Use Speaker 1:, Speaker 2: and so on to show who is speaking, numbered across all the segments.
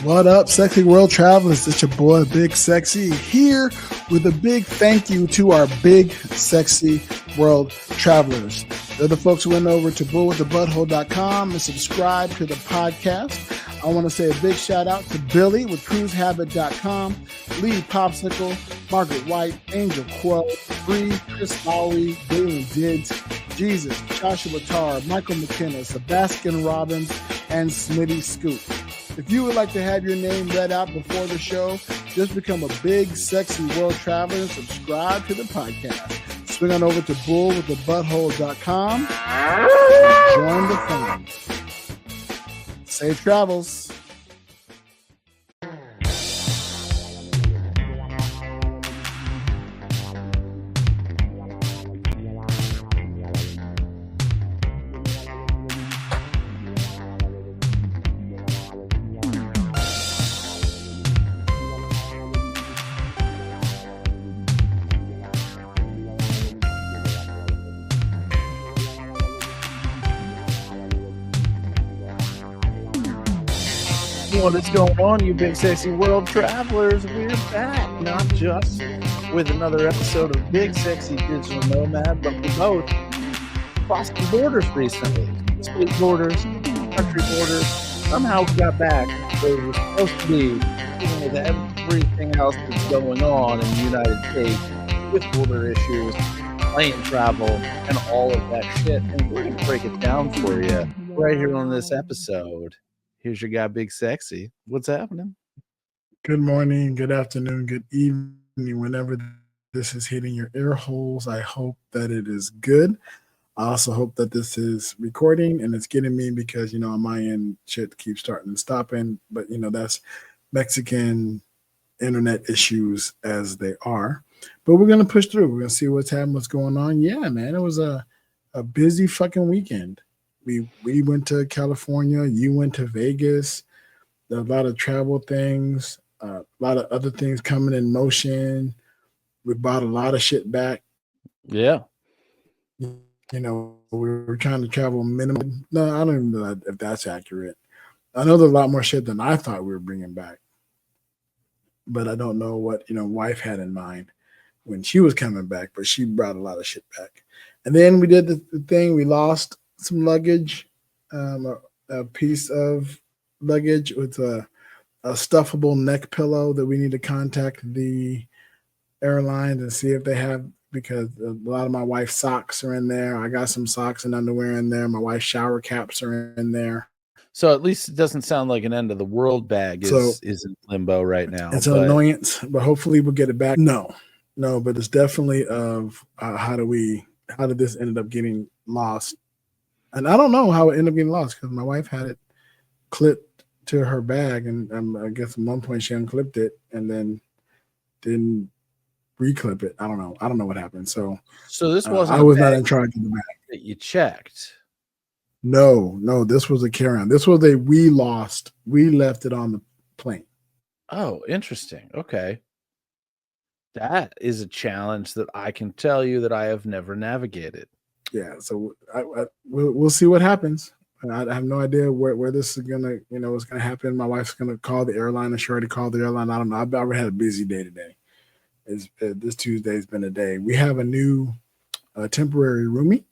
Speaker 1: What up, sexy world travelers? It's your boy, Big Sexy, here with a big thank you to our big, sexy world travelers. They're the folks who went over to bullwiththebutthole.com and subscribe to the podcast. I want to say a big shout out to Billy with cruisehabit.com, Lee Popsicle, Margaret White, Angel Quo, Bree, Chris Lowry, Galen Dids, Jesus, Joshua Tarr, Michael McKenna, Sebastian Robbins, and Smitty Scoop. If you would like to have your name read out before the show, just become a big, sexy world traveler and subscribe to the podcast. Swing on over to bullwiththebutthole.com and join the fun. Safe travels.
Speaker 2: What is going on, you big sexy world travelers? We're back, not just with another episode of Big Sexy Digital Nomad, but we both crossed the borders recently. State borders, country borders. Somehow we got back where we were supposed to be, even with everything else that's going on in the United States with border issues, plane travel, and all of that shit. And we're going to break it down for you right here on this episode. Here's your guy, Big Sexy. What's happening?
Speaker 1: Good morning, good afternoon, good evening, whenever this is hitting your ear holes. I hope that it is good. I also hope that this is recording and it's getting me because, on my end, shit keeps starting and stopping. But, that's Mexican internet issues as they are. But we're going to push through. We're going to see what's happening, what's going on. Yeah, man, it was a busy fucking weekend. We went to California. You went to Vegas. There are a lot of travel things, a lot of other things coming in motion. We bought a lot of shit back.
Speaker 2: Yeah.
Speaker 1: We were trying to travel minimum. No, I don't even know if that's accurate. I know there's a lot more shit than I thought we were bringing back. But I don't know what, wife had in mind when she was coming back, but she brought a lot of shit back. And then we did the thing. We lost some luggage, a piece of luggage with a stuffable neck pillow that we need to contact the airlines and see if they have, because a lot of my wife's socks are in there. I got some socks and underwear in there. My wife's shower caps are in there.
Speaker 2: So at least it doesn't sound like an end of the world bag is in limbo right now.
Speaker 1: It's an annoyance, but hopefully we'll get it back. No, but it's definitely of how did this end up getting lost? And I don't know how it ended up getting lost because my wife had it clipped to her bag, and I guess at one point she unclipped it and then didn't reclip it. I don't know what happened. So
Speaker 2: this wasn't.
Speaker 1: I was not in charge of the bag
Speaker 2: that you checked.
Speaker 1: No, this was a carry-on. This was we lost. We left it on the plane.
Speaker 2: Oh, interesting. Okay. That is a challenge that I can tell you that I have never navigated.
Speaker 1: Yeah, so we'll see what happens. I have no idea where this is gonna, what's gonna happen. My wife's gonna call the airline, and she already called the airline. I don't know. I've already had a busy day today. This Tuesday's been a day. We have a new temporary roomie,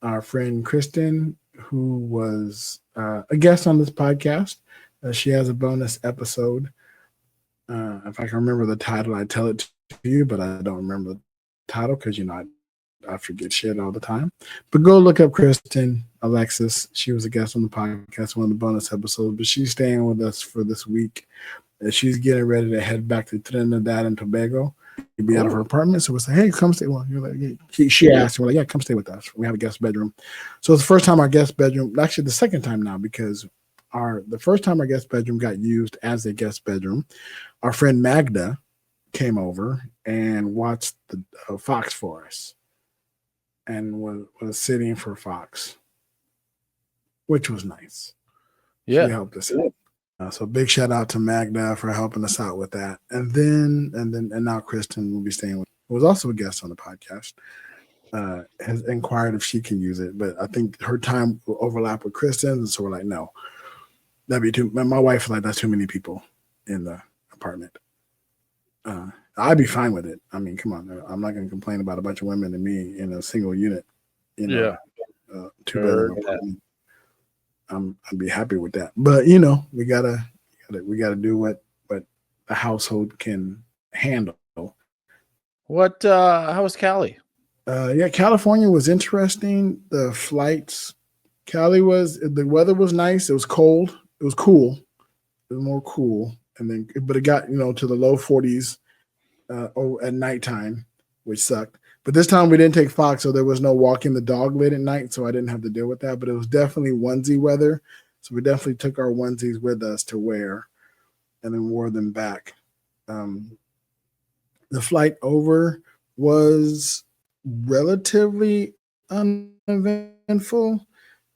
Speaker 1: our friend Kristen, who was a guest on this podcast. She has a bonus episode. If I can remember the title, I tell it to you, but I don't remember the title because I forget shit all the time. But go look up Kristen Alexis. She was a guest on the podcast, one of the bonus episodes, but she's staying with us for this week. She's getting ready to head back to Trinidad and Tobago. She'll be out of her apartment. So we'll say, hey, come stay. Well, you're like, yeah. She asked, we're like, yeah, come stay with us. We have a guest bedroom. So it's the first time our guest bedroom, actually the second time now, because the first time our guest bedroom got used as a guest bedroom, our friend Magda came over and watched the Fox for us. And was sitting for Fox, which was nice.
Speaker 2: Yeah,
Speaker 1: she helped us out. So big shout out to Magda for helping us out with that. And now Kristen will be staying with. Who was also a guest on the podcast. Has inquired if she can use it, but I think her time will overlap with Kristen's, and so we're like, no. That'd be too. My wife is like, that's too many people in the apartment. I'd be fine with it. I mean, come on, I'm not going to complain about a bunch of women and me in a single unit. You know,
Speaker 2: Yeah.
Speaker 1: 2-bedroom apartment. I'd be happy with that. But you know, we gotta do what the household can handle.
Speaker 2: What? How was Cali?
Speaker 1: Yeah, California was interesting. The flights, the weather was nice. It was cold. It was cool. It was more cool, and then but it got to the low 40s at nighttime, which sucked. But this time we didn't take Fox, so there was no walking the dog late at night, so I didn't have to deal with that. But it was definitely onesie weather, so we definitely took our onesies with us to wear, and then wore them back. The flight over was relatively uneventful.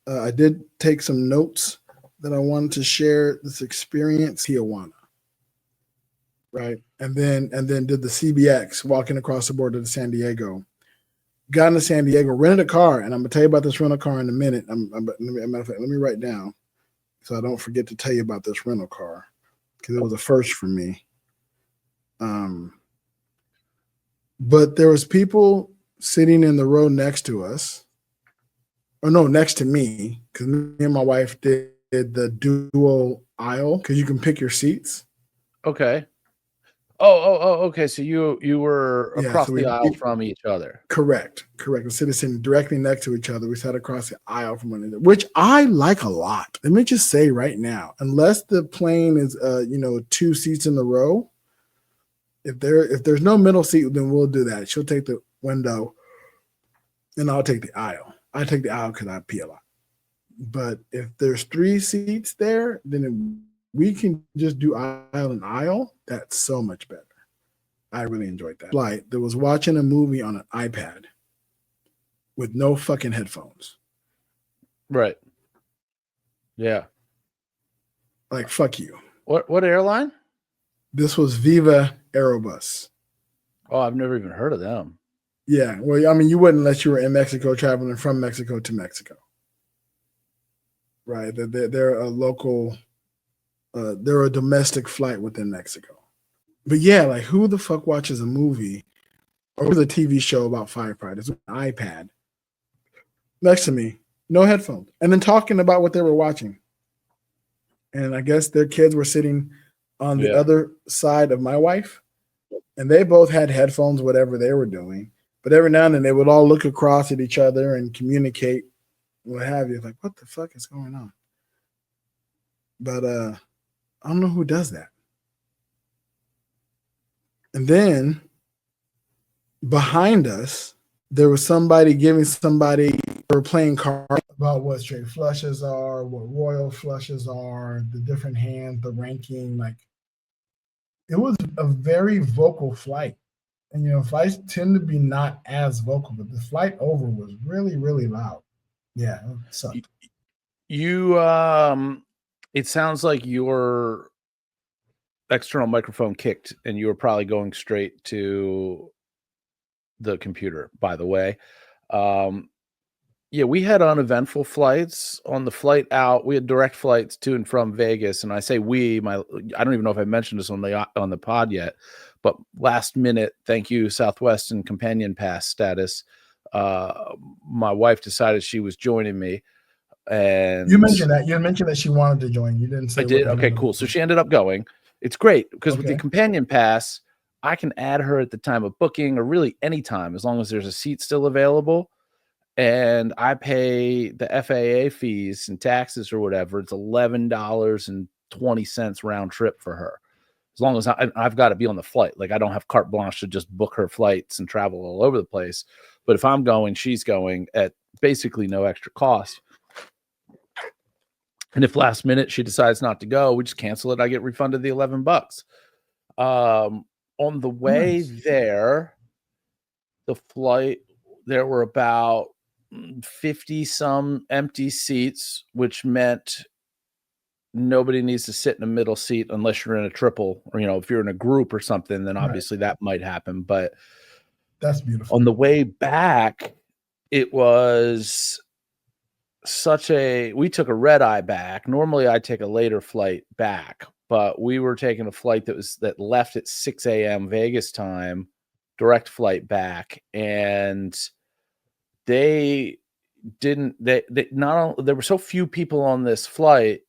Speaker 1: I did take some notes that I wanted to share this experience. Tijuana, right? And then did the CBX, walking across the border to San Diego. Got into San Diego, rented a car, and I'm gonna tell you about this rental car in a minute. Matter of fact, let me write down so I don't forget to tell you about this rental car because it was a first for me. But there was people sitting in the row next to us, or no, next to me, because me and my wife did the dual aisle because you can pick your seats.
Speaker 2: Okay. Oh, okay. So you were across the aisle from each other.
Speaker 1: Correct. Instead of sitting directly next to each other, we sat across the aisle from one another, which I like a lot. Let me just say right now, unless the plane is 2 seats in the row, if there's no middle seat, then we'll do that. She'll take the window, and I'll take the aisle. I take the aisle because I pee a lot. But if there's 3 seats there, then we can just do aisle and aisle. That's so much better. I really enjoyed that flight. That was watching a movie on an iPad with no fucking headphones.
Speaker 2: Right. Yeah.
Speaker 1: Like, fuck you.
Speaker 2: What airline?
Speaker 1: This was Viva Aerobus.
Speaker 2: Oh, I've never even heard of them.
Speaker 1: Yeah. Well, I mean, you wouldn't unless you were in Mexico, traveling from Mexico to Mexico. Right. They're a local, they're a domestic flight within Mexico. But yeah, like, who the fuck watches a movie or a TV show about firefighters with an iPad next to me, no headphones, and then talking about what they were watching? And I guess their kids were sitting on the other side of my wife, and they both had headphones, whatever they were doing. But every now and then they would all look across at each other and communicate, what have you. Like, what the fuck is going on? But I don't know who does that. And then behind us, there was somebody giving somebody, they were playing cards about what straight flushes are, what royal flushes are, the different hands, the ranking. Like, it was a very vocal flight. And, flights tend to be not as vocal, but the flight over was really, really loud. Yeah, it sucked.
Speaker 2: It sounds like your external microphone kicked and you were probably going straight to the computer, by the way. Yeah, we had uneventful flights. On the flight out, we had direct flights to and from Vegas. And I say I don't even know if I mentioned this on the pod yet, but last minute, thank you, Southwest and companion pass status. My wife decided she was joining me. And
Speaker 1: you mentioned that she wanted to join. You didn't say.
Speaker 2: I did. Okay, cool. So she ended up going. It's great because with the companion pass, I can add her at the time of booking or really any time, as long as there's a seat still available. And I pay the FAA fees and taxes or whatever. It's $11.20 round trip for her. As long as I've got to be on the flight. Like, I don't have carte blanche to just book her flights and travel all over the place. But if I'm going, she's going at basically no extra cost. And if last minute she decides not to go, we just cancel it. I get refunded the $11. On the way there, the flight, there were about 50 some empty seats, which meant nobody needs to sit in a middle seat unless you're in a triple, or, if you're in a group or something, then obviously that might happen. But
Speaker 1: that's beautiful.
Speaker 2: On the way back, it was we took a red eye back. Normally I take a later flight back, but we were taking a flight that left at 6 a.m. Vegas time, direct flight back, and they didn't they not only there were so few people on this flight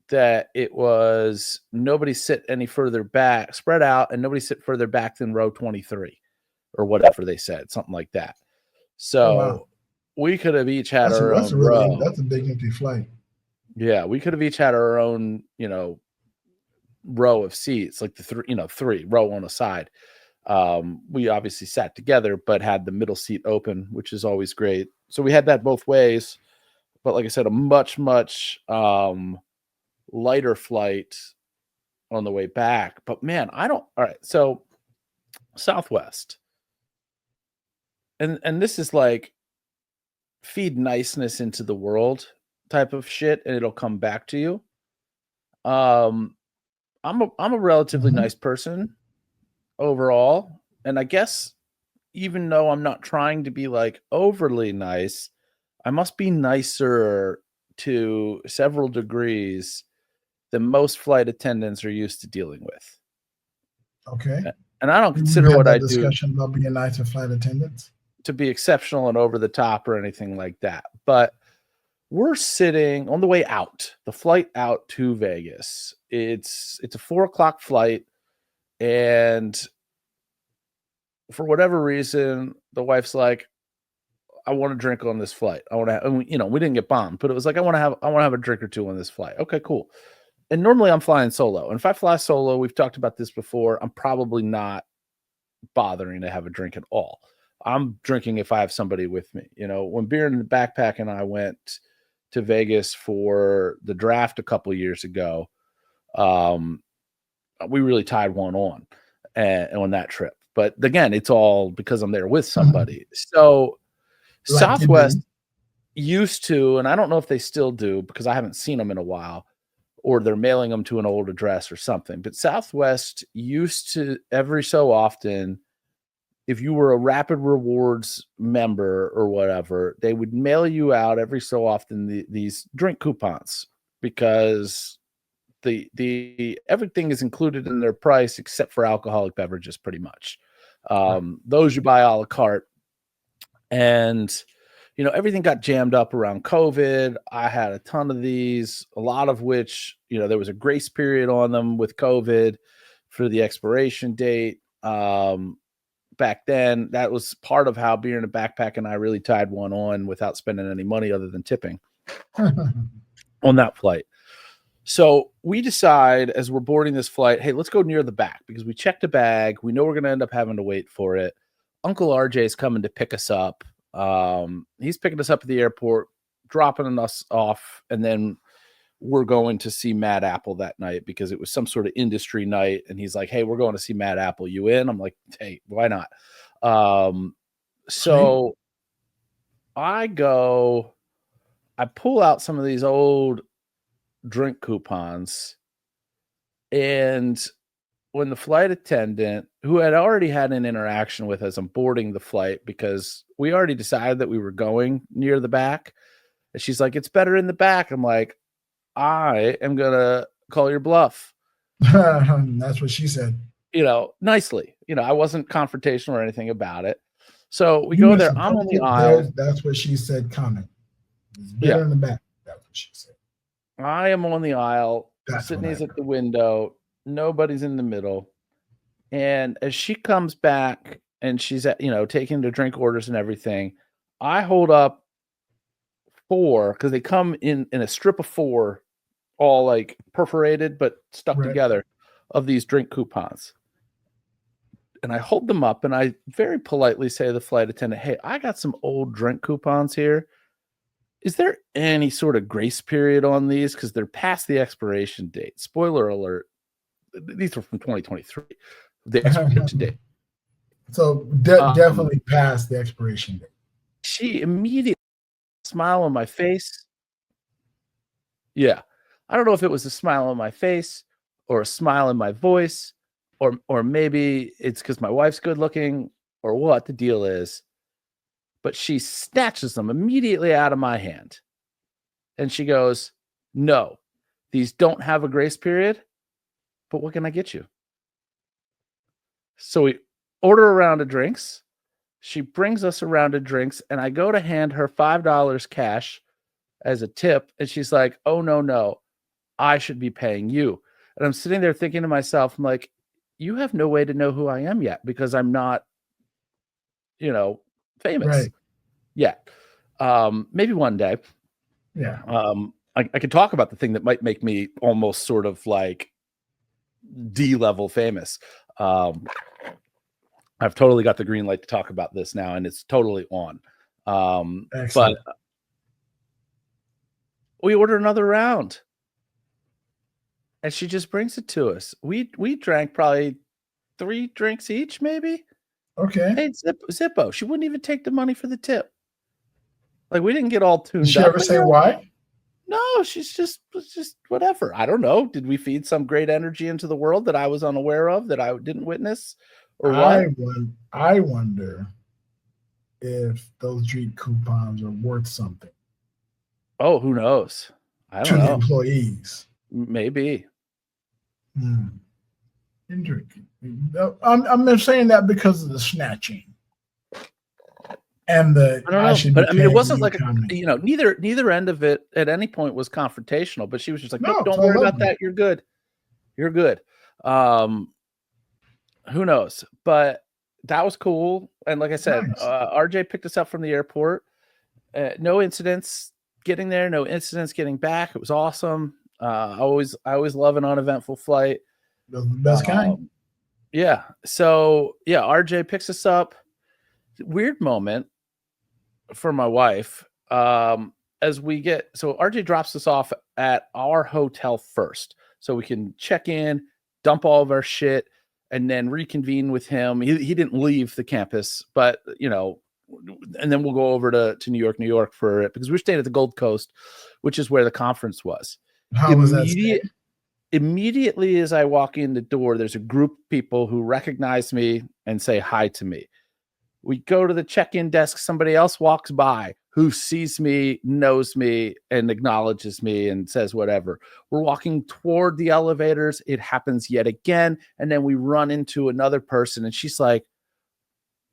Speaker 2: that it was nobody sit any further back, spread out, and nobody sit further back than row 23 or whatever they said, something like that.
Speaker 1: Oh wow,
Speaker 2: So we could have each had our
Speaker 1: that's
Speaker 2: own
Speaker 1: a really
Speaker 2: row.
Speaker 1: that's a big empty flight.
Speaker 2: Yeah, we could have each had our own, row of seats, like the three row on a side. We obviously sat together, but had the middle seat open, which is always great. So we had that both ways. But like I said, a much, much lighter flight on the way back. But man, all right. So Southwest. And this is like feed niceness into the world type of shit, and it'll come back to you. I'm a relatively
Speaker 1: Mhm.
Speaker 2: nice person overall, and I guess even though I'm not trying to be like overly nice, I must be nicer to several degrees than most flight attendants are used to dealing with.
Speaker 1: Okay.
Speaker 2: And I don't
Speaker 1: Did you
Speaker 2: consider
Speaker 1: have
Speaker 2: what I
Speaker 1: that
Speaker 2: do
Speaker 1: discussion about being nice to flight attendants?
Speaker 2: to be exceptional and over the top or anything like that. But we're sitting on the way out, the flight out to Vegas. It's a 4 o'clock flight, and for whatever reason, the wife's like, "I want to drink on this flight. I want to," and we didn't get bombed, but it was like, I want to have a drink or two on this flight." Okay, cool. And normally I'm flying solo, and if I fly solo, we've talked about this before, I'm probably not bothering to have a drink at all. I'm drinking if I have somebody with me. When Beer in the Backpack and I went to Vegas for the draft a couple years ago, um, we really tied one on that trip. But again, it's all because I'm there with somebody. So
Speaker 1: Like you
Speaker 2: Southwest
Speaker 1: do.
Speaker 2: used to, and I don't know if they still do because I haven't seen them in a while, or they're mailing them to an old address or something. But Southwest used to every so often, if you were a Rapid Rewards member or whatever, they would mail you out every so often these drink coupons because the everything is included in their price except for alcoholic beverages, pretty much.
Speaker 1: Right.
Speaker 2: Those you buy a la carte, and everything got jammed up around COVID. I had a ton of these, a lot of which there was a grace period on them with COVID for the expiration date. Back then, that was part of how Beer in a Backpack and I really tied one on without spending any money other than tipping on that flight. So we decide as we're boarding this flight, hey, let's go near the back because we checked a bag. We know we're going to end up having to wait for it. Uncle RJ is coming to pick us up. He's picking us up at the airport, dropping us off, and then we're going to see Mad Apple that night because it was some sort of industry night. And he's like, hey, we're going to see Mad Apple. You in? I'm like, hey, why not?
Speaker 1: Sweet.
Speaker 2: So I pull out some of these old drink coupons, and when the flight attendant, who had already had an interaction with us on boarding the flight because we already decided that we were going near the back, and she's like, it's better in the back. I'm like, I am gonna call your bluff,
Speaker 1: That's what she said.
Speaker 2: nicely. I wasn't confrontational or anything about it. So we
Speaker 1: You
Speaker 2: go there. I'm on
Speaker 1: misinterpreted
Speaker 2: the
Speaker 1: it.
Speaker 2: aisle.
Speaker 1: That's what she said. Comment. It's better
Speaker 2: Yeah,
Speaker 1: in the back. That's what she said.
Speaker 2: I am on the aisle.
Speaker 1: That's what I
Speaker 2: Sydney's at
Speaker 1: heard.
Speaker 2: the window. Nobody's in the middle. And as she comes back and she's taking the drink orders and everything, I hold up 4 because they come in a strip of 4, all like perforated but stuck
Speaker 1: Right.
Speaker 2: together, of these drink coupons. And I hold them up and I very politely say to the flight attendant, hey, I got some old drink coupons here. Is there any sort of grace period on these? Because they're past the expiration date. Spoiler alert. These were from 2023. The expiration date.
Speaker 1: So definitely past the expiration date.
Speaker 2: She immediately smile on my face. Yeah. I don't know if it was a smile on my face or a smile in my voice, or maybe it's because my wife's good looking or what the deal is. But she snatches them immediately out of my hand And she goes, no, these don't have a grace period, but what can I get you? So we order a round of drinks. She brings us a round of drinks, and I go to hand her $5 cash as a tip. And she's like, oh, no, I should be paying you. And I'm sitting there thinking to myself, I'm like, you have no way to know who I am yet because I'm not, famous yet. Maybe one day.
Speaker 1: Yeah.
Speaker 2: I could talk about the thing that might make me almost sort of like D-level famous. I've totally got the green light to talk about this now, and it's totally on. But we order another round, and she just brings it to us. We drank probably 3 drinks each, maybe.
Speaker 1: Okay.
Speaker 2: Hey, Zippo. She wouldn't even take the money for the tip. Like, we didn't get all tuned up.
Speaker 1: Did she ever say why? I wonder if those drink coupons are worth something.
Speaker 2: Oh, who knows? I don't know.
Speaker 1: To the employees.
Speaker 2: Maybe.
Speaker 1: Interesting. I'm saying that because of the snatching. And
Speaker 2: I don't know, but I mean, it wasn't like neither end of it at any point was confrontational. But she was just like, "Nope, don't worry about that. You're good. You're good." Who knows? But that was cool. And like I said, nice. RJ picked us up from the airport. No incidents getting there. No incidents getting back. It was awesome. I always love an uneventful flight.
Speaker 1: The best kind.
Speaker 2: Yeah. So yeah, RJ picks us up. Weird moment for my wife. As we get, so RJ drops us off at our hotel first, so we can check in, dump all of our shit, and then reconvene with him. He didn't leave the campus, but and then we'll go over to New York for it, because we're staying at the Gold Coast, which is where the conference was.
Speaker 1: How was that stay?
Speaker 2: Immediately as I walk in the door, there's a group of people who recognize me and say hi to me. We go to the check-in desk. Somebody else walks by who sees me, knows me, and acknowledges me and says whatever. We're walking toward the elevators. It happens yet again. And then we run into another person, and she's like,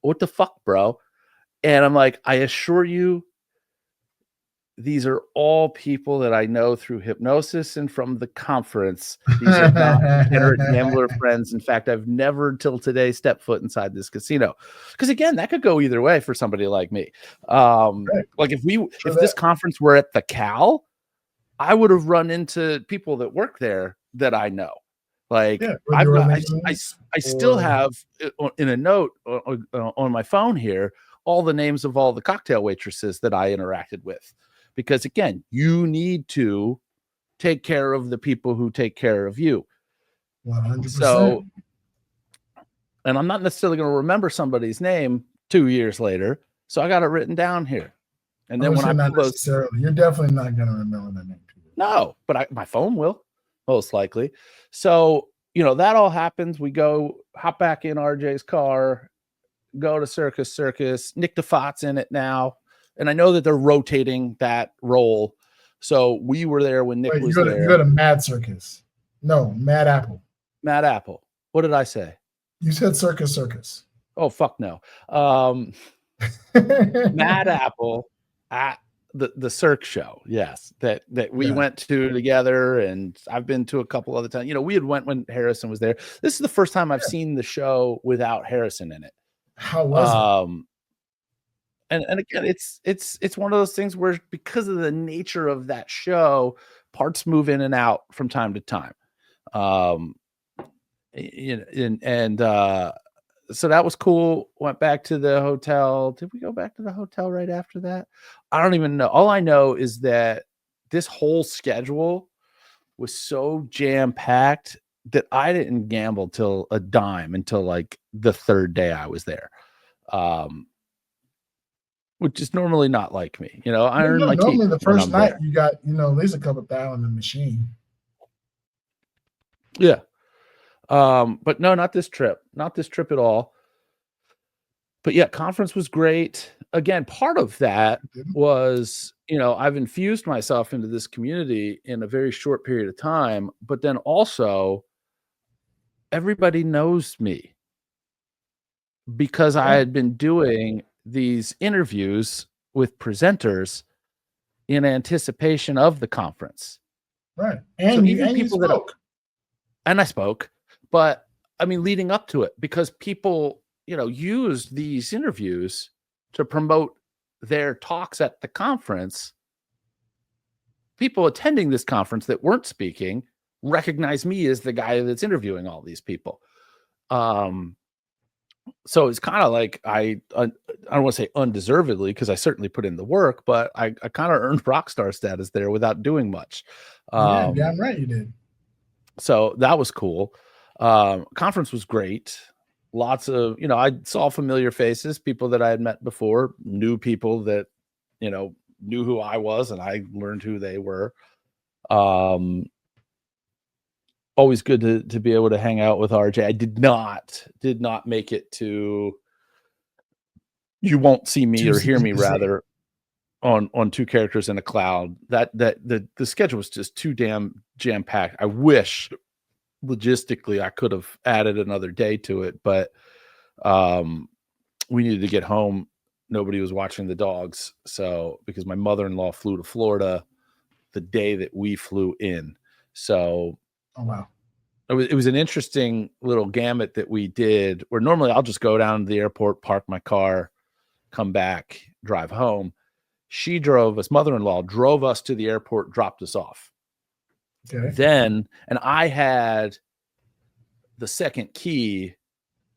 Speaker 2: what the fuck, bro? And I'm like, I assure you, these are all people that I know through hypnosis and from the conference. These are not degenerate gambler friends. In fact, I've never until today stepped foot inside this casino. Because again, that could go either way for somebody like me. Like if this conference were at the Cal, I would have run into people that work there that I know. Like I still have in a note on my phone here all the names of all the cocktail waitresses that I interacted with. Because again, you need to take care of the people who take care of you.
Speaker 1: 100%.
Speaker 2: So, and I'm not necessarily going to remember somebody's name 2 years later, so I got it written down here. And then when I pull those,
Speaker 1: you're definitely not going to remember the name.
Speaker 2: No, but my phone will, most likely. So that all happens. We go hop back in RJ's car, go to Circus. Nick DeFott's in it now. And I know that they're rotating that role. So we were there when Nick was there.
Speaker 1: You go to Mad Circus. No, Mad Apple.
Speaker 2: Mad Apple. What did I say?
Speaker 1: You said Circus.
Speaker 2: Oh, fuck no. Mad Apple at the Cirque show. Yes. That we went to together, and I've been to a couple other times. We had went when Harrison was there. This is the first time I've seen the show without Harrison in it.
Speaker 1: How was it?
Speaker 2: And again, it's one of those things where, because of the nature of that show, parts move in and out from time to time. So that was cool. Went back to the hotel. Did we go back to the hotel right after that? I don't even know. All I know is that this whole schedule was so jam-packed that I didn't gamble till a dime until like the third day I was there. Which is normally not like me. I earn my keep.
Speaker 1: Normally the first night you got, at least a couple thousand in the machine.
Speaker 2: Yeah. But no, not this trip. Not this trip at all. But yeah, conference was great. Again, part of that was, I've infused myself into this community in a very short period of time, but then also everybody knows me because I
Speaker 1: Yeah.
Speaker 2: had been doing these interviews with presenters in anticipation of the conference.
Speaker 1: Right.
Speaker 2: So
Speaker 1: And
Speaker 2: even
Speaker 1: you
Speaker 2: people that,
Speaker 1: spoke.
Speaker 2: and I spoke, but I mean, leading up to it, because people, used these interviews to promote their talks at the conference. People attending this conference that weren't speaking recognize me as the guy that's interviewing all these people. So it's kind of like I don't want to say undeservedly, because I certainly put in the work, but I kind of earned rock star status there without doing much.
Speaker 1: Yeah, damn right you did.
Speaker 2: So that was cool. Conference was great. Lots of, I saw familiar faces, people that I had met before, new people that, knew who I was, and I learned who they were. Always good to be able to hang out with RJ. I did not make it to, you won't see me or hear me rather on Two Characters in a Cloud. That the schedule was just too damn jam-packed. I wish logistically I could have added another day to it, but we needed to get home. Nobody was watching the dogs, so because my mother-in-law flew to Florida the day that we flew in. So
Speaker 1: oh wow,
Speaker 2: it was an interesting little gamut that we did, where normally I'll just go down to the airport, park my car, come back, drive home. She drove us, mother-in-law drove us to the airport, dropped us off.
Speaker 1: okay.
Speaker 2: Then, and I had the second key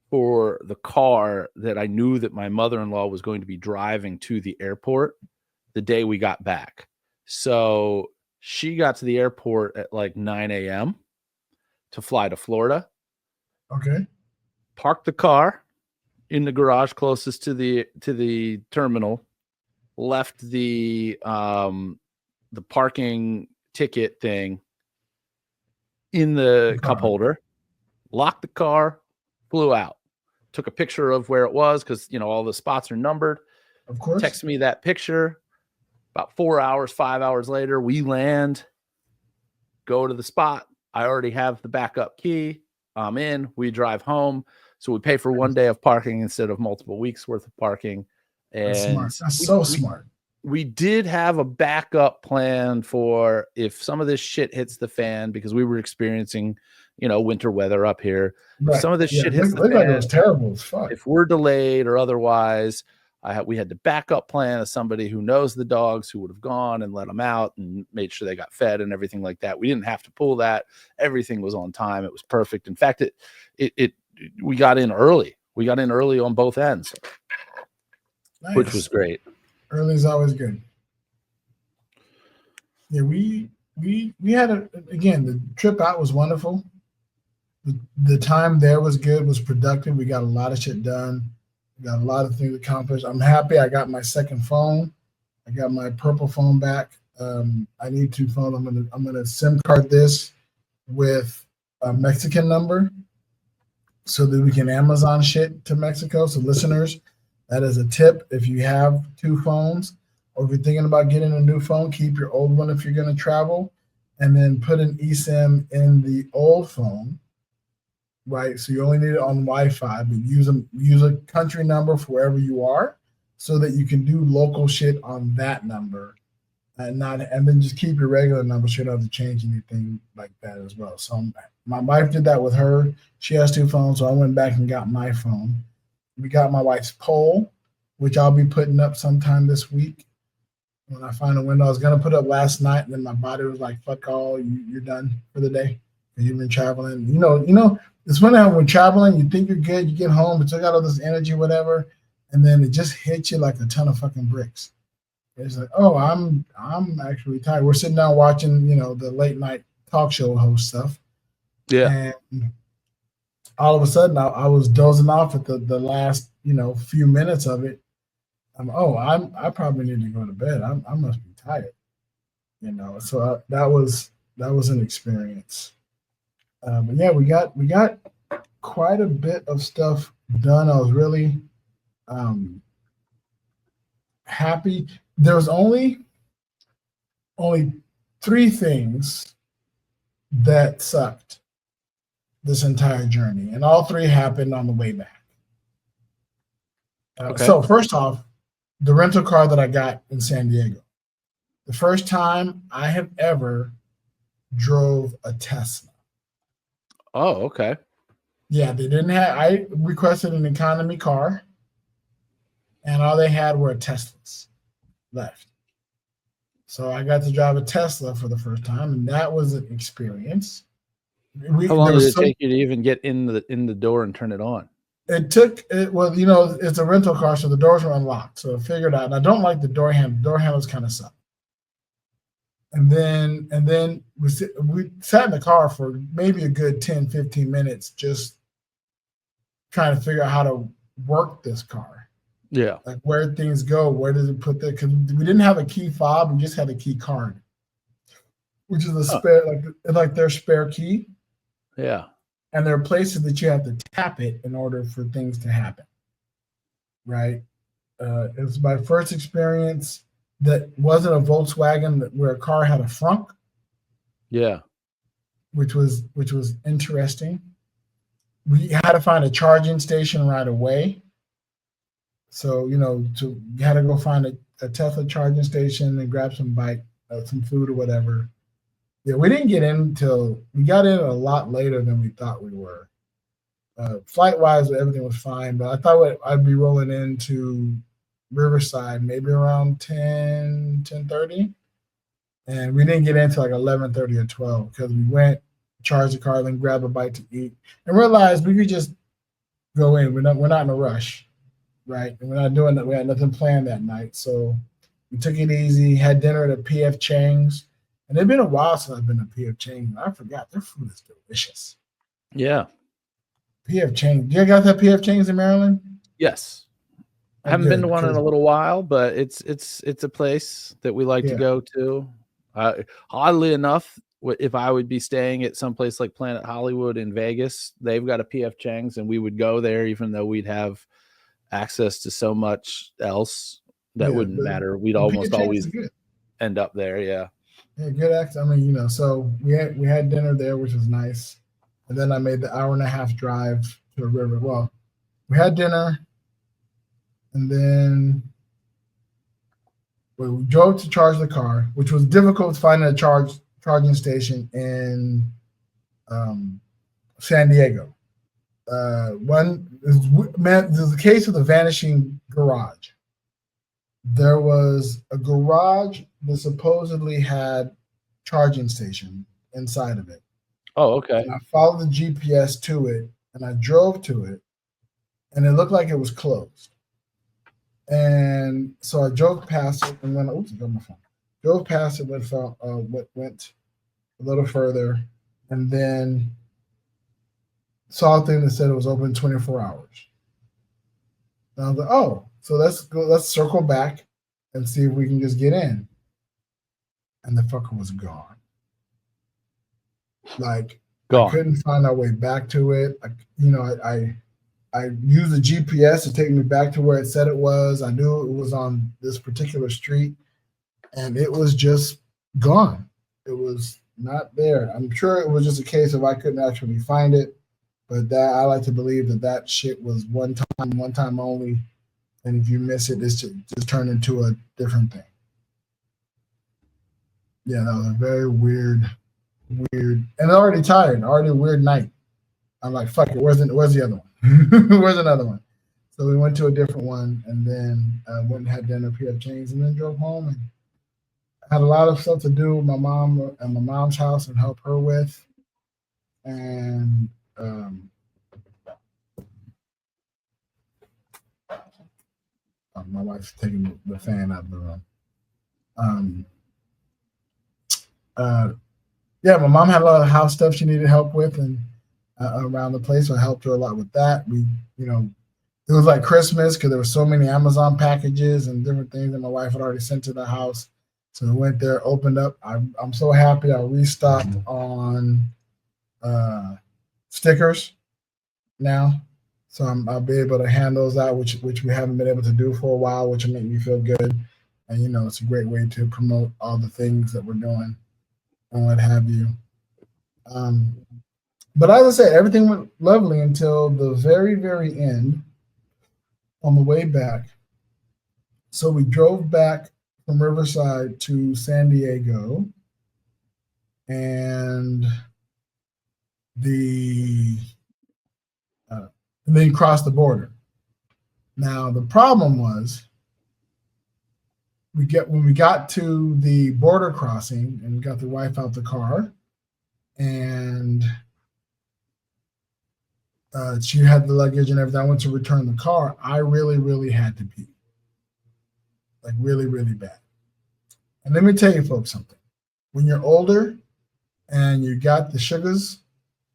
Speaker 2: for the car that I knew that my mother-in-law was going to be driving to the airport the day we got back. So she got to the airport at like 9 a.m. to fly to Florida.
Speaker 1: Okay.
Speaker 2: Parked the car in the garage closest to the terminal, left the parking ticket thing in the cup holder, locked the car, flew out, took a picture of where it was, because all the spots are numbered.
Speaker 1: Of course.
Speaker 2: Text me that picture. About 4 hours, 5 hours later, we land, go to the spot. I already have the backup key. I'm in. We drive home. So we pay for 1 day of parking instead of multiple weeks worth of parking. And
Speaker 1: that's smart. That's so smart.
Speaker 2: We did have a backup plan for if some of this shit hits the fan, because we were experiencing, winter weather up here.
Speaker 1: Right.
Speaker 2: If some of this shit hits the fan,
Speaker 1: like it was terrible as fuck.
Speaker 2: If we're delayed or otherwise, we had the backup plan of somebody who knows the dogs, who would have gone and let them out and made sure they got fed and everything like that. We didn't have to pull that. Everything was on time. It was perfect. In fact, we got in early. We got in early on both ends, nice. Which was great.
Speaker 1: Early is always good. Yeah, we had again, the trip out was wonderful. The time there was good, was productive. We got a lot of shit done. We got a lot of things accomplished. I'm happy I got my second phone. I got my purple phone back. I need two phones. I'm gonna SIM card this with a Mexican number so that we can Amazon shit to Mexico. So listeners, that is a tip. If you have two phones, or if you're thinking about getting a new phone, keep your old one if you're going to travel, and then put an eSIM in the old phone, right? So you only need it on Wi-Fi, but use a country number for wherever you are, so that you can do local shit on that number, and then just keep your regular number so you don't have to change anything like that as well. So my wife did that with her. She has two phones, so I went back and got my phone. We got my wife's poll, which I'll be putting up sometime this week when I find a window. I was going to put up last night, and then my body was like, fuck all, you're done for the day. You've been traveling. It's when traveling, you think you're good, you get home, but you got all this energy, whatever, and then it just hits you like a ton of fucking bricks. It's like, oh, I'm actually tired. We're sitting down watching, the late night talk show host stuff.
Speaker 2: Yeah.
Speaker 1: And all of a sudden, I was dozing off at the last, few minutes of it. I probably need to go to bed. I must be tired, So that was an experience. But yeah, we got quite a bit of stuff done. I was really Happy. There was only three things that sucked this entire journey, and all three happened on the way back.
Speaker 2: Okay.
Speaker 1: So first off, the rental car that I got in San Diego. The first time I have ever drove a Tesla.
Speaker 2: Oh, okay.
Speaker 1: Yeah, they didn't have. I requested an economy car, and all they had were Teslas left. So I got to drive a Tesla for the first time, and that was an experience.
Speaker 2: How long did it take you to even get in the door and turn it on?
Speaker 1: It took it. Well, you know, it's a rental car, so the doors were unlocked. So I figured out. And I don't like the door handle. Door handles kind of suck. And then we sat in the car for maybe a good 10, 15 minutes, just trying to figure out how to work this car.
Speaker 2: Yeah.
Speaker 1: Like where things go, where does it put the, because we didn't have a key fob, we just had a key card, which is a spare, like their spare key.
Speaker 2: Yeah.
Speaker 1: And there are places that you have to tap it in order for things to happen. Right. It was my first experience that wasn't a Volkswagen where a car had a frunk.
Speaker 2: Yeah.
Speaker 1: Which was interesting. We had to find a charging station right away. So, you know, you had to go find a Tesla charging station and grab some some food or whatever. Yeah, we didn't get in until we got in a lot later than we thought we were. Flight-wise, everything was fine, but I thought I'd be rolling into Riverside maybe around 10:30. And we didn't get in until like 11:30 or 12 because we went, charged the car, then grab a bite to eat, and realized we could just go in. We're not in a rush, right? And we're not doing that. We had nothing planned that night, so we took it easy. Had dinner at P.F. Chang's, and it's been a while since I've been to P.F. Chang's. I forgot their food is delicious.
Speaker 2: Yeah.
Speaker 1: P.F. Chang's. You guys have P.F. Chang's in Maryland?
Speaker 2: Yes. I haven't been to one in a little while, but it's a place that we like to go to. Oddly enough, if I would be staying at some place like Planet Hollywood in Vegas, they've got a P.F. Chang's, and we would go there even though we'd have access to so much else that wouldn't matter. We'd almost always end up there. Yeah.
Speaker 1: Yeah, good access. I mean, you know, so we had dinner there, which was nice, and then I made the 1.5-hour drive to the river. Well, we had dinner, and then we drove to charge the car, which was difficult finding a charging station in San Diego. There's the case of the vanishing garage. There was a garage that supposedly had charging station inside of it.
Speaker 2: Oh, okay.
Speaker 1: And I followed the GPS to it, and I drove to it, and it looked like it was closed. And so I drove past it and went, oops, I got my phone. Drove past it, went a little further, and then saw a thing that said it was open 24 hours. And I was like, oh, so let's circle back and see if we can just get in. And the fucker was gone. Like, gone. I couldn't find our way back to it. I used the GPS to take me back to where it said it was. I knew it was on this particular street, and it was just gone. It was not there. I'm sure it was just a case of I couldn't actually find it, but that I like to believe that shit was one time only, and if you miss it, it's just turned into a different thing. Yeah, that was a very weird, and already tired, already a weird night. I'm like, fuck it, where's the other one? Where's another one? So we went to a different one, and then went and had dinner at P.F. Chang's, and then drove home and had a lot of stuff to do with my mom and my mom's house and help her with. And my wife's taking the fan out of the room. Yeah, my mom had a lot of house stuff she needed help with, and around the place, so I helped her a lot with that. It was like Christmas because there were so many Amazon packages and different things that my wife had already sent to the house. So we went there, opened up. I'm so happy I restocked on stickers now. So I'll be able to hand those out, which we haven't been able to do for a while, which will make me feel good. And it's a great way to promote all the things that we're doing and what have you. But as I said, everything went lovely until the very, very end on the way back. So we drove back from Riverside to San Diego, and and then crossed the border. Now the problem was when we got to the border crossing and got the wife out the car, and she had the luggage and everything. I went to return the car. I really, really had to pee. Like really, really bad. And let me tell you folks something. When you're older and you got the sugars,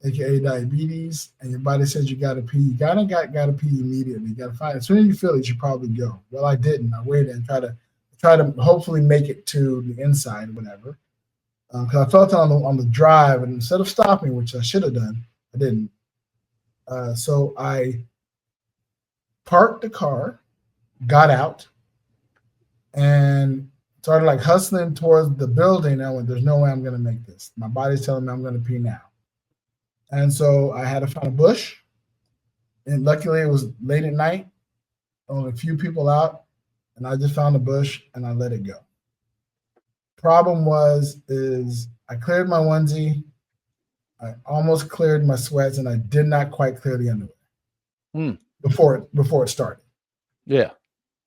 Speaker 1: aka diabetes, and your body says you gotta pee, you gotta pee immediately. You gotta find it. As soon as you feel it, you probably go. Well, I didn't. I waited and try to hopefully make it to the inside or whatever. Because I felt it on the drive, and instead of stopping, which I should have done, I didn't. So I parked the car, got out, and started like hustling towards the building. I went, there's no way I'm going to make this. My body's telling me I'm going to pee now. And so I had to find a bush. And luckily it was late at night, only a few people out. And I just found a bush and I let it go. Problem is I cleared my onesie. I almost cleared my sweats, and I did not quite clear the underwear before it started.
Speaker 2: Yeah.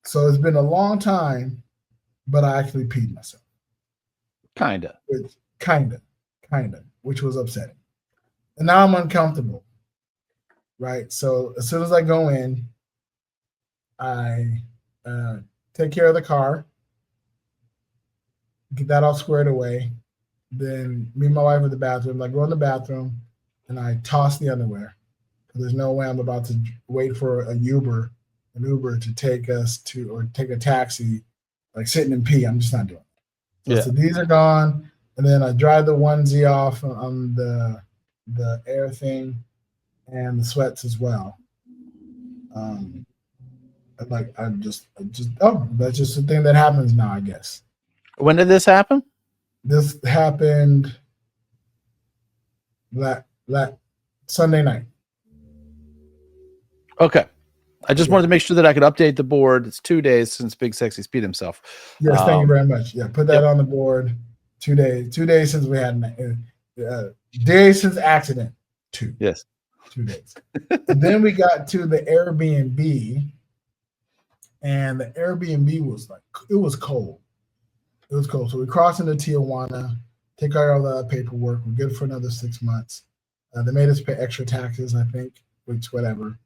Speaker 1: So it's been a long time, but I actually peed myself.
Speaker 2: Kinda,
Speaker 1: which was upsetting. And now I'm uncomfortable, right? So as soon as I go in, I take care of the car, get that all squared away. Then me and my wife in the bathroom. I go in the bathroom and I toss the underwear. There's no way I'm about to wait for an Uber to take us to, or take a taxi, like sitting and pee. I'm just not doing it. So these are gone. And then I dry the onesie off on the air thing and the sweats as well. That's just the thing that happens now, I guess.
Speaker 2: When did this happen?
Speaker 1: This happened that Sunday night.
Speaker 2: Okay. I just wanted to make sure that I could update the board. It's 2 days since Big Sexy peed himself.
Speaker 1: Yes, thank you very much. Yeah, put that on the board. 2 days. 2 days since we had days since accident. 2.
Speaker 2: Yes.
Speaker 1: 2 days. And then we got to the Airbnb, and the Airbnb was cold. It was cold. So we crossed into Tijuana, take out all the paperwork. We're good for another 6 months. They made us pay extra taxes, I think, which whatever.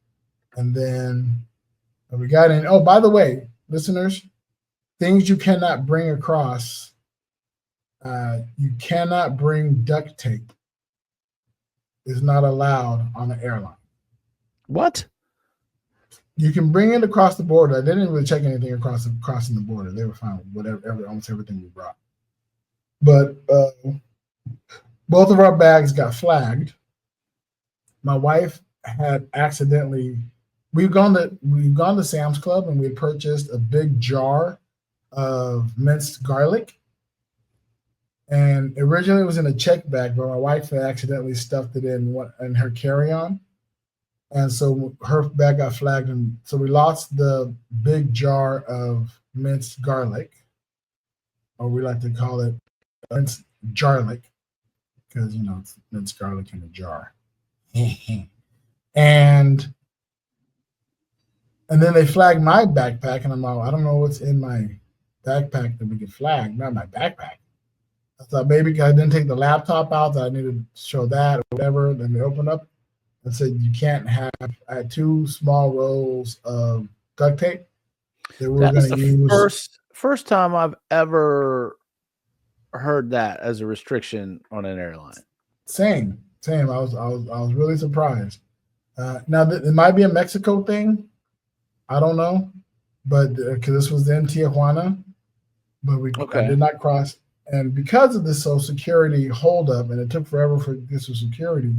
Speaker 1: And then we got in. Oh, by the way, listeners, things you cannot bring across. You cannot bring duct tape. It's not allowed on the airline.
Speaker 2: What?
Speaker 1: You can bring it across the border. I didn't really check anything crossing the border. They were fine with almost everything we brought. But both of our bags got flagged. My wife had accidentally. We've gone to Sam's Club, and we purchased a big jar of minced garlic. And originally it was in a check bag, but my wife had accidentally stuffed it in her carry-on. And so her bag got flagged, and so we lost the big jar of minced garlic, or we like to call it minced jarlic, because it's minced garlic in a jar. and then they flagged my backpack, and I'm like, I don't know what's in my backpack that we get flagged, not my backpack. I thought maybe I didn't take the laptop out, that I needed to show that or whatever. Then they opened up and said you can't have. I had 2 small rolls of duct tape that we were going to use.
Speaker 2: First time I've ever heard that as a restriction on an airline.
Speaker 1: Same. I was really surprised. Now it might be a Mexico thing. I don't know, but because this was in Tijuana, but I did not cross. And because of this Social Security holdup, and it took forever for this Social Security,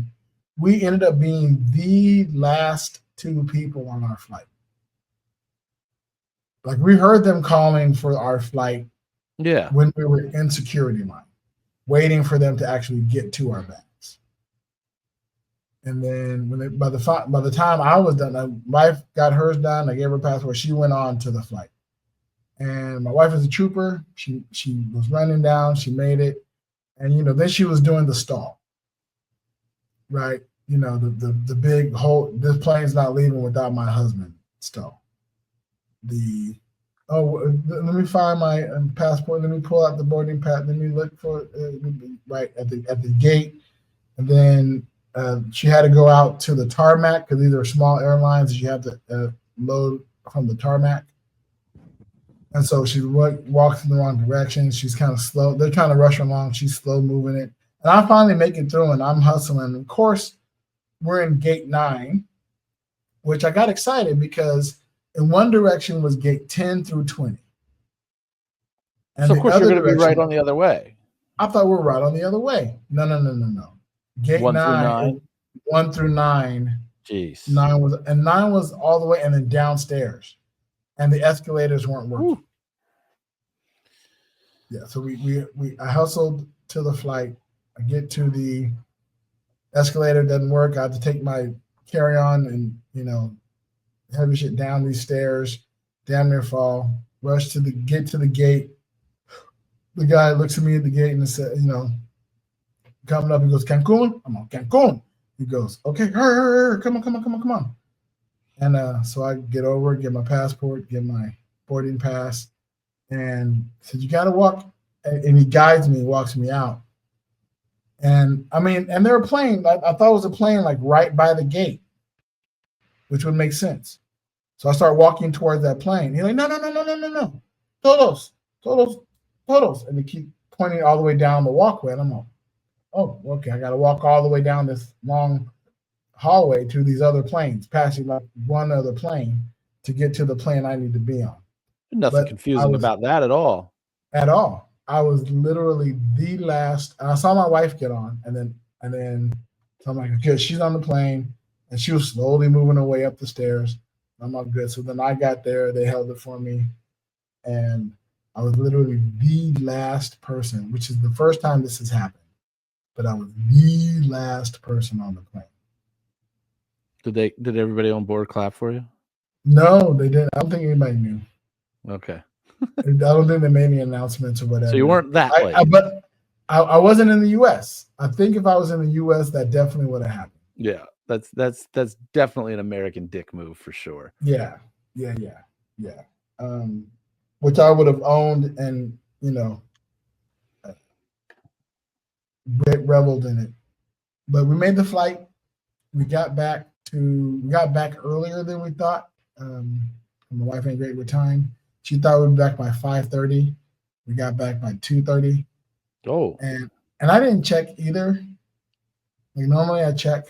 Speaker 1: we ended up being the last two people on our flight. Like we heard them calling for our flight when we were in security line, waiting for them to actually get to our bags. And then by the time I was done, my wife got hers done. I gave her passport. She went on to the flight. And my wife is a trooper. She was running down. She made it. And, then she was doing the stall, right? The big whole, this plane's not leaving without my husband stall. Let me find my passport. Let me pull out the boarding pass. Let me look for right at the gate. And then she had to go out to the tarmac because these are small airlines. You have to load from the tarmac. And so she walks in the wrong direction. She's kind of slow. They're trying to rush her along. She's slow moving it. And I finally make it through, and I'm hustling. Of course, we're in gate 9, which I got excited because in one direction was gate 10 through 20. And
Speaker 2: so, of course, you're going to be right on the other way.
Speaker 1: I thought we were right on the other way. No. Gate 1 through 9.
Speaker 2: Jeez.
Speaker 1: 9 was all the way and then downstairs. And the escalators weren't working. Ooh. Yeah, so I hustled to the flight. I get to the escalator, doesn't work. I have to take my carry-on and heavy shit down these stairs, damn near fall. Rush to get to the gate. The guy looks at me at the gate and said, coming up, he goes, Cancun? I'm on Cancun. He goes, okay, hurry, come on. And so I get over, get my passport, get my boarding pass, and said, you got to walk. And he guides me, walks me out. And and they're a plane. I thought it was a plane like right by the gate, which would make sense. So I start walking towards that plane. He's like, no. Todos. And they keep pointing all the way down the walkway. And I'm like, oh, okay. I got to walk all the way down this long hallway to these other planes, passing like one other plane to get to the plane I need to be on.
Speaker 2: Nothing confusing about that at all.
Speaker 1: At all. I was literally the last. And I saw my wife get on, and then so I'm like, okay, she's on the plane, and she was slowly moving her way up the stairs. I'm all good. So then I got there. They held it for me, and I was literally the last person, which is the first time this has happened. But I was the last person on the plane.
Speaker 2: Did everybody on board clap for you?
Speaker 1: No, they didn't. I don't think anybody knew.
Speaker 2: Okay.
Speaker 1: I don't think they made any announcements or whatever.
Speaker 2: So you weren't that late.
Speaker 1: But I wasn't in the U.S. I think if I was in the U.S., that definitely would have happened.
Speaker 2: Yeah, that's definitely an American dick move for sure.
Speaker 1: Yeah. Which I would have owned and reveled in it. But we made the flight. We got back earlier than we thought. My wife ain't great with time. She thought we'd be back by 5:30. We got back by 2:30.
Speaker 2: Oh.
Speaker 1: And I didn't check either. Like normally I check,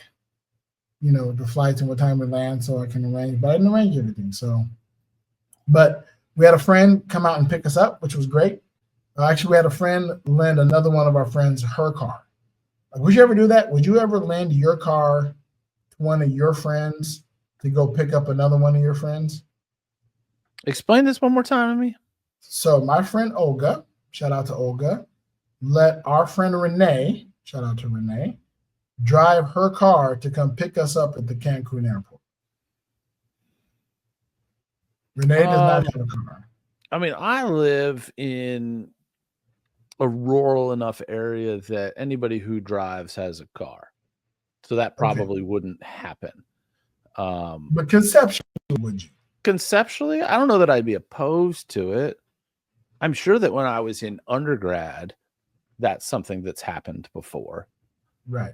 Speaker 1: the flights and what time we land so I can arrange, but I didn't arrange everything. So, but we had a friend come out and pick us up, which was great. Actually, we had a friend lend another one of our friends her car. Would you ever do that? Would you ever lend your car to one of your friends to go pick up another one of your friends?
Speaker 2: Explain this one more time to me.
Speaker 1: So my friend Olga, shout out to Olga, let our friend Renee, shout out to Renee, drive her car to come pick us up at the Cancun airport. Renee does not have a car.
Speaker 2: I live in a rural enough area that anybody who drives has a car. So that probably wouldn't happen.
Speaker 1: But conceptually, would you?
Speaker 2: Conceptually, I don't know that I'd be opposed to it. I'm sure that when I was in undergrad, that's something that's happened before.
Speaker 1: Right.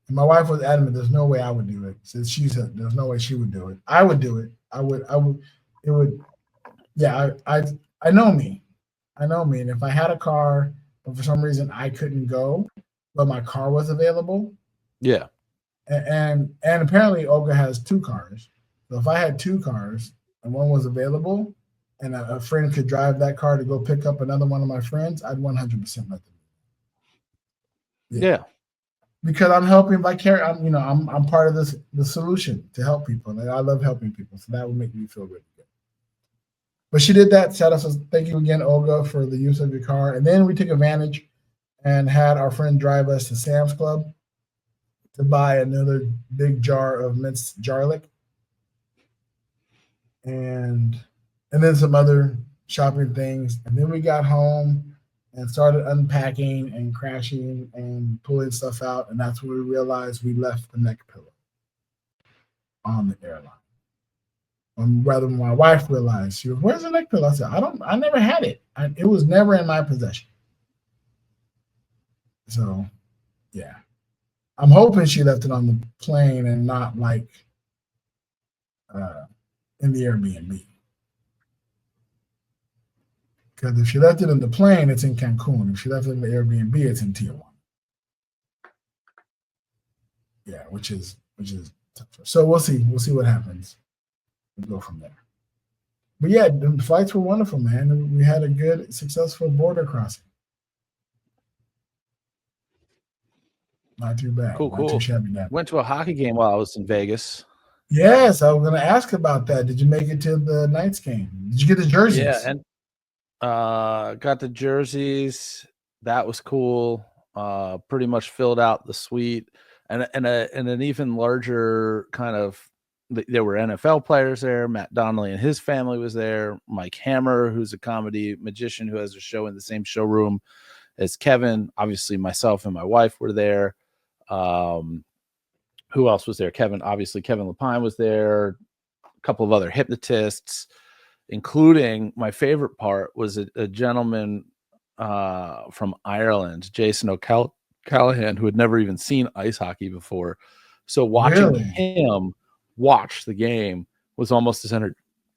Speaker 1: And my wife was adamant, there's no way I would do it. Since she said there's no way she would do it. I would do it. I would, it would, yeah, I know me. And if I had a car, but for some reason I couldn't go, but my car was available.
Speaker 2: Yeah.
Speaker 1: And apparently Olga has 2 cars. So if I had 2 cars and one was available and a friend could drive that car to go pick up another one of my friends, I'd 100% let them.
Speaker 2: Yeah.
Speaker 1: because I'm helping vicarious. I'm part of the solution to help people, and I love helping people. So that would make me feel really good. But she did that. Shout out, thank you again, Olga, for the use of your car. And then we took advantage and had our friend drive us to Sam's Club to buy another big jar of minced garlic, and then some other shopping things. And then we got home and started unpacking and crashing and pulling stuff out. And that's when we realized we left the neck pillow on the airline. Rather, my wife realized, she was, "Where's the neck pillow?" I said, I never had it. It was never in my possession. So, yeah. I'm hoping she left it on the plane and not like in the Airbnb. Because if she left it in the plane, it's in Cancun. If she left it in the Airbnb, it's in Tijuana. Yeah, which is tougher. So we'll see. We'll see what happens. We'll go from there. But yeah, the flights were wonderful, man. We had a good, successful border crossing. Not too bad.
Speaker 2: Cool.
Speaker 1: Not too shabby.
Speaker 2: Went to a hockey game while I was in Vegas.
Speaker 1: Yes, I was going to ask about that. Did you make it to the Knights game? Did you get the jerseys?
Speaker 2: Yeah, and got the jerseys. That was cool. Pretty much filled out the suite, and an even larger kind of. There were NFL players there. Matt Donnelly and his family was there. Mike Hammer, who's a comedy magician who has a show in the same showroom as Kevin. Obviously, myself and my wife were there. Who else was there? Kevin Lapine was there. A couple of other hypnotists, including my favorite part was a gentleman from Ireland, Jason O'Callaghan, who had never even seen ice hockey before. So watching him watch the game was almost as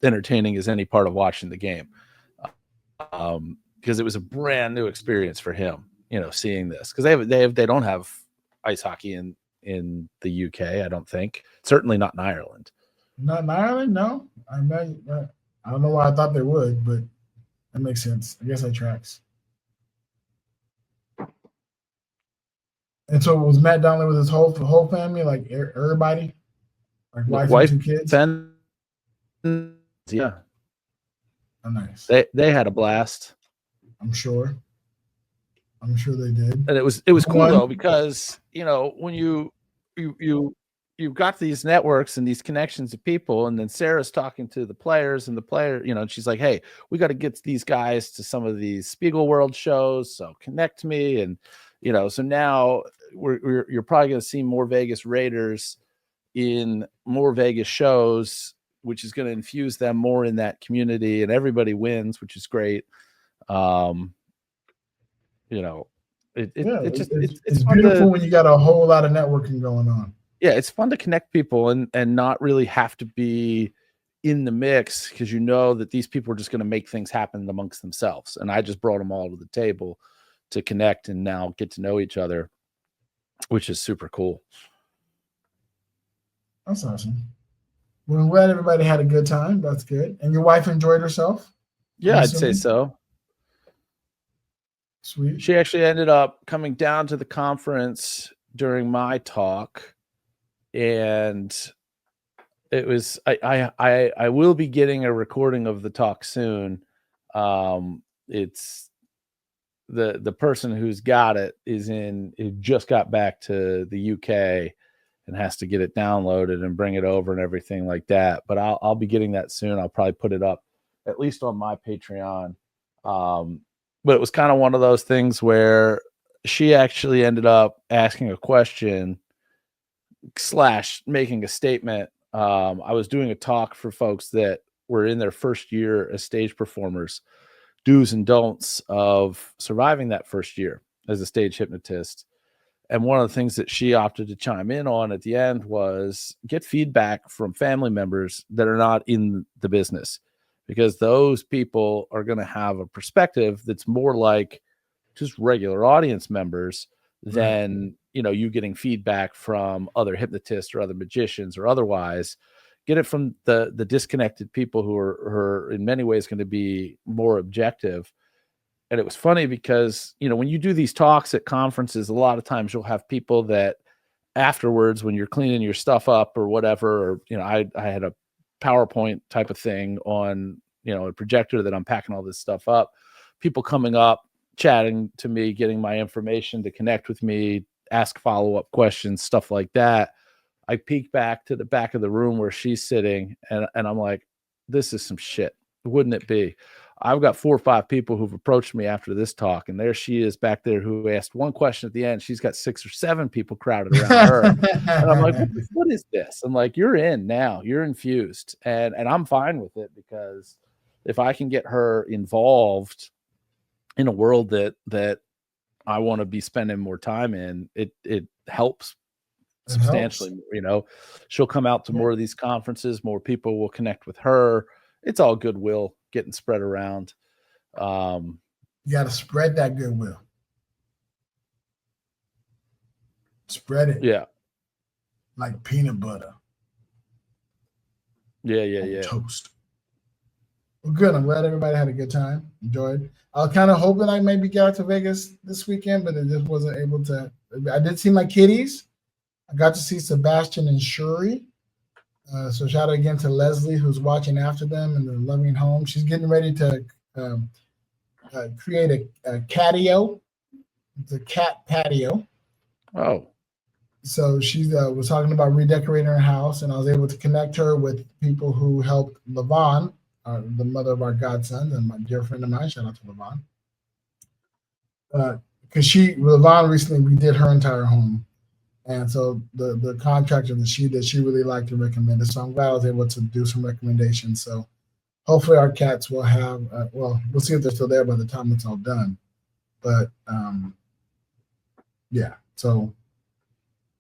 Speaker 2: entertaining as any part of watching the game, because it was a brand new experience for him, seeing this, because they don't have ice hockey in the UK. I don't think, certainly not in Ireland.
Speaker 1: Not in Ireland, no. I don't know why I thought they would, but that makes sense. I guess that tracks. And so was Matt Donnelly with his whole family, like everybody? Like wife and 2 kids?
Speaker 2: Yeah.
Speaker 1: Oh, nice.
Speaker 2: They had a blast.
Speaker 1: I'm sure they did.
Speaker 2: And it was cool though, because when you've got these networks and these connections of people, and then Sarah's talking to the players, and the player, and she's like, "Hey, we got to get these guys to some of these Spiegel World shows, so connect me." And so now you're probably going to see more Vegas Raiders in more Vegas shows, which is going to infuse them more in that community, and everybody wins, which is great.
Speaker 1: It's beautiful when you got a whole lot of networking going on.
Speaker 2: Yeah, it's fun to connect people and not really have to be in the mix, because that these people are just going to make things happen amongst themselves. And I just brought them all to the table to connect and now get to know each other, which is super cool.
Speaker 1: That's awesome. Well, I'm glad everybody had a good time. That's good. And your wife enjoyed herself?
Speaker 2: Yeah, I'd say so.
Speaker 1: Sweet.
Speaker 2: She actually ended up coming down to the conference during my talk, and it was I will be getting a recording of the talk soon. It's the person who's got it just got back to the UK and has to get it downloaded and bring it over and everything like that. But I'll be getting that soon. I'll probably put it up at least on my Patreon. But it was kind of one of those things where she actually ended up asking a question / making a statement. I was doing a talk for folks that were in their first year as stage performers, do's and don'ts of surviving that first year as a stage hypnotist. And one of the things that she opted to chime in on at the end was get feedback from family members that are not in the business, because those people are going to have a perspective that's more like just regular audience members than, you getting feedback from other hypnotists or other magicians or otherwise. Get it from the disconnected people who are in many ways going to be more objective. And it was funny because, when you do these talks at conferences, a lot of times you'll have people that afterwards, when you're cleaning your stuff up or whatever, or, I had a PowerPoint type of thing on, a projector that I'm packing all this stuff up, people coming up, chatting to me, getting my information to connect with me, ask follow-up questions, stuff like that. I peek back to the back of the room where she's sitting, and I'm like, this is some shit. Wouldn't it be? I've got 4 or 5 people who've approached me after this talk, and there she is back there who asked one question at the end. She's got 6 or 7 people crowded around her. And I'm like, what is this? I'm like, you're in now. You're infused. And I'm fine with it, because if I can get her involved in a world that I want to be spending more time in, it helps substantially. She'll come out to more of these conferences, more people will connect with her. It's all goodwill getting spread around.
Speaker 3: You got to spread that goodwill. Spread it.
Speaker 2: Yeah.
Speaker 3: Like peanut butter.
Speaker 2: Yeah.
Speaker 3: Toast. Well, good. I'm glad everybody had a good time. Enjoyed. I was kind of hoping I maybe get out to Vegas this weekend, but I just wasn't able to. I did see my kitties. I got to see Sebastian and Shuri. So shout out again to Leslie, who's watching after them in the loving home. She's getting ready to create a catio. It's a cat patio.
Speaker 2: Oh.
Speaker 3: So she was talking about redecorating her house, and I was able to connect her with people who helped Levon, the mother of our godson, and my dear friend of mine. Shout out to Levon. Because Levon recently redid her entire home. And so the contractor that she really liked and recommended. So I'm glad I was able to do some recommendations. So hopefully our cats will have, we'll see if they're still there by the time it's all done. But yeah, so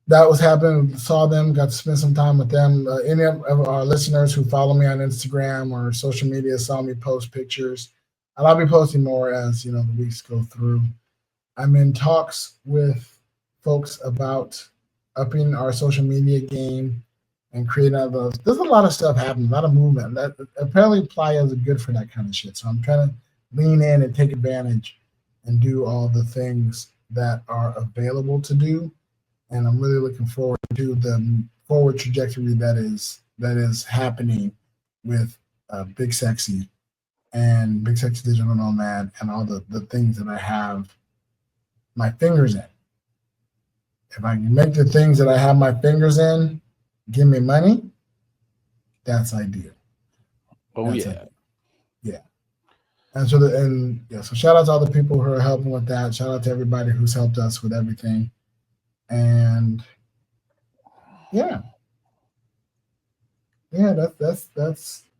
Speaker 3: that was happening. Saw them, got to spend some time with them. Any of our listeners who follow me on Instagram or social media saw me post pictures. And I'll be posting more as, the weeks go through. I'm in talks with folks about upping our social media game and creating all those. There's a lot of stuff happening, a lot of movement. That apparently players are good for that kind of shit. So I'm trying to lean in and take advantage and do all the things that are available to do. And I'm really looking forward to the forward trajectory that is happening with Big Sexy and Big Sexy Digital Nomad and all the things that I have my fingers in. If I can make the things that I have my fingers in give me money, that's ideal.
Speaker 2: Oh, that's ideal.
Speaker 3: Yeah. And so shout out to all the people who are helping with that. Shout out to everybody who's helped us with everything. And yeah, that's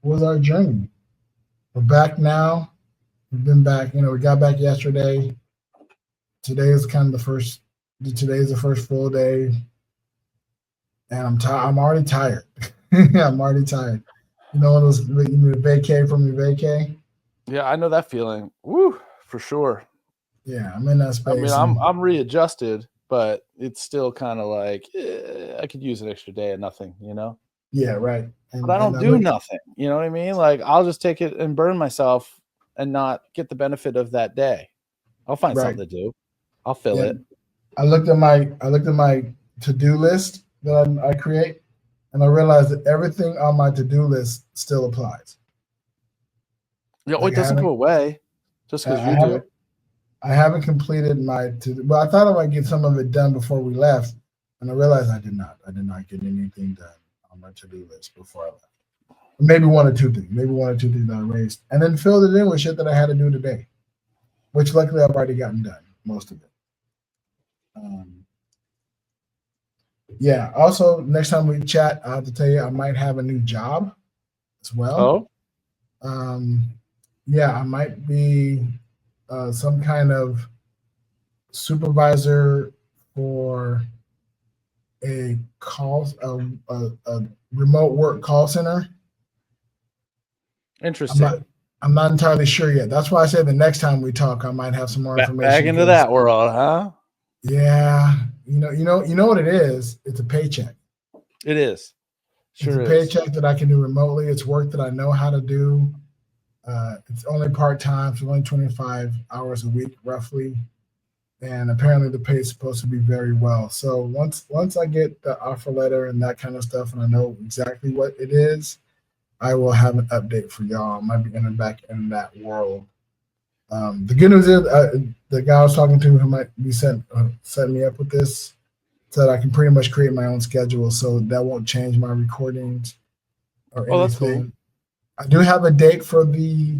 Speaker 3: was our journey. We're back now. We've been back, we got back yesterday. Today is kind of today's the first full day, and I'm already tired. I'm already tired. When those vacay from your vacay.
Speaker 2: Yeah, I know that feeling. Woo, for sure.
Speaker 3: Yeah, I'm in that space.
Speaker 2: I mean, I'm readjusted, but it's still kind of like I could use an extra day of nothing,
Speaker 3: Yeah, right.
Speaker 2: But I don't do nothing. You know what I mean? Like I'll just take it and burn myself and not get the benefit of that day. I'll find something to do. I'll fill it.
Speaker 3: I looked at my to-do list that I create, and I realized that everything on my to-do list still applies.
Speaker 2: Yeah, it doesn't go away just because you do.
Speaker 3: I haven't completed my I thought I might get some of it done before we left, and I realized I did not. I did not get anything done on my to-do list before I left. Maybe one or two things that I erased, and then filled it in with shit that I had to do today, which luckily I've already gotten done, most of it. Yeah. Also, next time we chat, I have to tell you I might have a new job as well.
Speaker 2: Oh.
Speaker 3: Yeah, I might be some kind of supervisor for a remote work call center.
Speaker 2: Interesting.
Speaker 3: I'm not entirely sure yet. That's why I said the next time we talk, I might have some more information.
Speaker 2: Back into that world, huh?
Speaker 3: Yeah, you know what it is. It's a paycheck.
Speaker 2: It is. Sure,
Speaker 3: it's a paycheck that I can do remotely. It's work that I know how to do, It's only part-time, so only 25 hours a week, roughly. And apparently the pay is supposed to be very well. So once I get the offer letter and that kind of stuff, and I know exactly what it is, I will have an update for y'all. I might be entering back in that world. The good news is the guy I was talking to who might be setting me up with this said I can pretty much create my own schedule, so that won't change my recordings or anything.
Speaker 2: That's cool.
Speaker 3: I do have a date for the.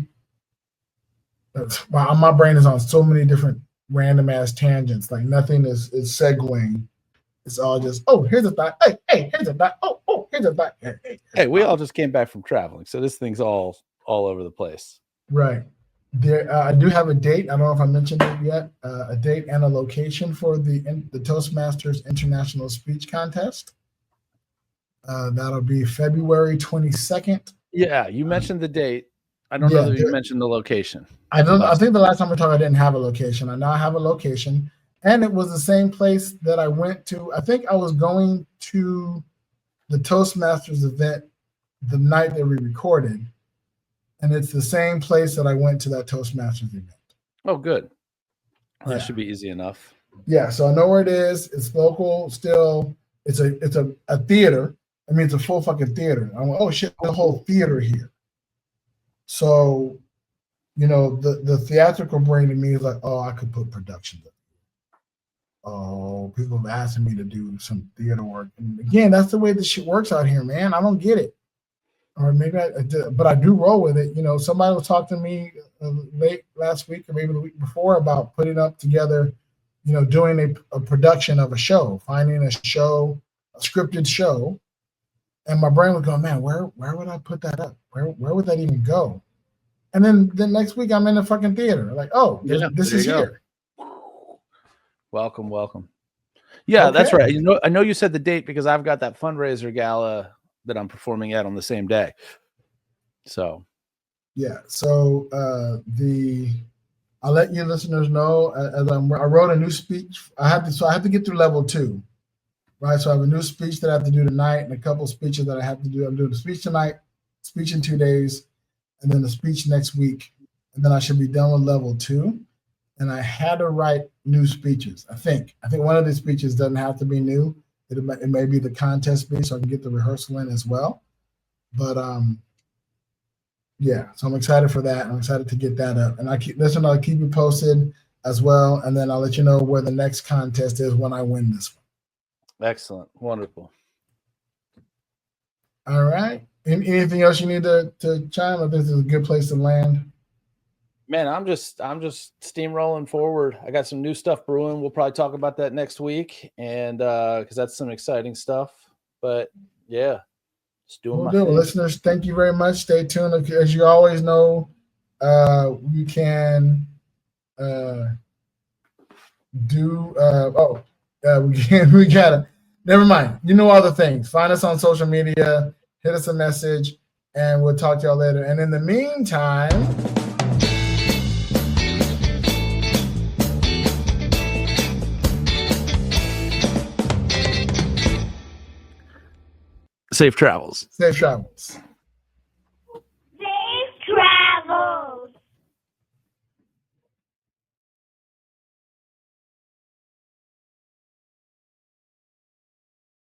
Speaker 3: My brain is on so many different random ass tangents. Like nothing is segueing. It's all just, oh, here's a thought. Hey, here's a thought. Oh, here's a thought.
Speaker 2: Hey, we all just came back from traveling, so this thing's all over the place.
Speaker 3: Right. There, I do have a date. I don't know if I mentioned it yet. A date and a location for the Toastmasters International Speech Contest. That'll be February 22nd.
Speaker 2: Yeah, you mentioned the date. I don't know that you mentioned the location.
Speaker 3: I think the last time we talked, I didn't have a location. I now have a location, and it was the same place that I went to. I think I was going to the Toastmasters event the night that we recorded, and it's the same place that I went to that Toastmasters event.
Speaker 2: Oh, good. Well, that should be easy enough.
Speaker 3: Yeah, so I know where it is. It's local still. It's a theater. I mean, it's a full fucking theater. I went, oh shit, the whole theater here. So, you know, the theatrical brain in me is like, oh, I could put production up. Oh, people have asked me to do some theater work. And again, that's the way this shit works out here, man. I don't get it. Or maybe but I do roll with it. You know, somebody was talking to me late last week or maybe the week before about putting up together, you know, doing a production of a show, finding a show, a scripted show. And my brain would go, man, where would I put that up? Where would that even go? And then the next week I'm in the fucking theater. Like, oh, this is here.
Speaker 2: Welcome. Yeah, okay. That's right. You know, I know you said the date because I've got that fundraiser gala that I'm performing at on the same day. So
Speaker 3: yeah. So I'll let you listeners know as I wrote a new speech. I have to get through level 2. Right. So I have a new speech that I have to do tonight and a couple of speeches that I have to do. I'm doing the speech tonight, speech in 2 days, and then the speech next week. And then I should be done with level 2. And I had to write new speeches. I think one of these speeches doesn't have to be new. It may be the contest speech, so I can get the rehearsal in as well. But yeah, so I'm excited for that. I'm excited to get that up. And I'll keep you posted as well. And then I'll let you know where the next contest is when I win this one.
Speaker 2: Excellent. Wonderful.
Speaker 3: All right. Anything else you need to chime? I think this is a good place to land.
Speaker 2: Man, I'm just steamrolling forward. I got some new stuff brewing. We'll probably talk about that next week, and because that's some exciting stuff. But yeah, just doing my thing.
Speaker 3: Listeners, thank you very much. Stay tuned. As you always know, you can we gotta. Never mind. You know all the things. Find us on social media. Hit us a message, and we'll talk to y'all later. And in the meantime.
Speaker 2: Safe travels.
Speaker 3: Safe travels.